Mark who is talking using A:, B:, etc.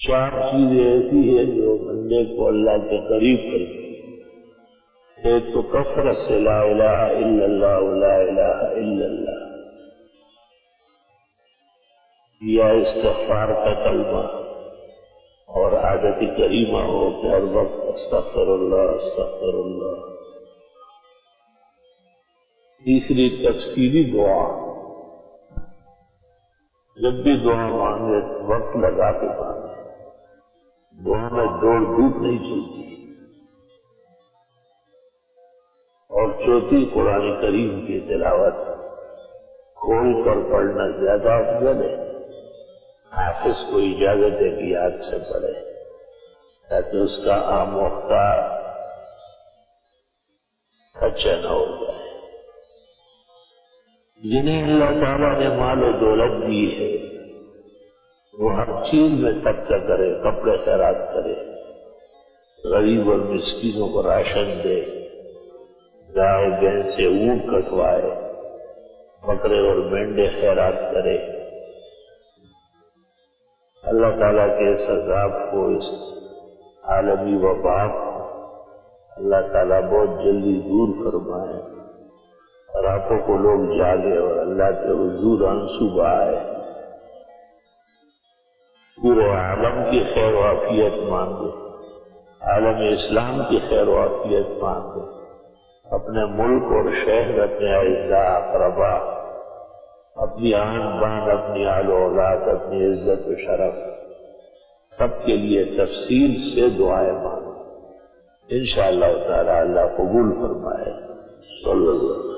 A: چار چیزیں ایسی ہیں جو بندے کو اللہ کے قریب کرتی ہیں۔ ایک تو کثرت سے لا الہ الا اللہ لا الہ الا اللہ، یا استغفار کا کلمہ، اور عادت کریمہ ہو کہ ہر وقت استغفر اللہ استغفر اللہ۔ تیسری تفصیلی دعا، جب بھی دعا مانگے وقت لگا کے مانگے، دعا میں دوڑ دھوپ نہیں چلتی۔ اور چوتھی قرآن کریم کی تلاوت کھول کر پڑھنا زیادہ افضل ہے۔ حافظ کو اجازت ہے کہ یاد سے پڑھے تاکہ اس کا آموختہ اچھا نہ ہو جائے۔ جنہیں اللہ تعالیٰ نے مال و دولت دی ہے وہ ہر چیز میں صدقہ کرے، کپڑے خیرات کرے، غریب اور مسکینوں کو راشن دے، گائے بھینس سے اونٹ کٹوائے، بکرے اور مینڈے خیرات کرے۔ اللہ تعالیٰ کے اس عذاب کو، اس عالمی وبا کو اللہ تعالیٰ بہت جلدی دور فرمائے، راتوں کو لوگ جاگے اور اللہ کے حضور آنسو بہائے، پورے عالم کی خیر و عافیت مانگے، عالم اسلام کی خیر و عافیت مانگے، اپنے ملک اور شہر، اپنے اعزاء اقربا، اپنی آن بان، اپنی آل و اولاد، اپنی عزت و شرف، سب کے لیے تفصیل سے دعائیں مانگے۔ انشاءاللہ تعالی اللہ قبول فرمائے۔ صلی اللہ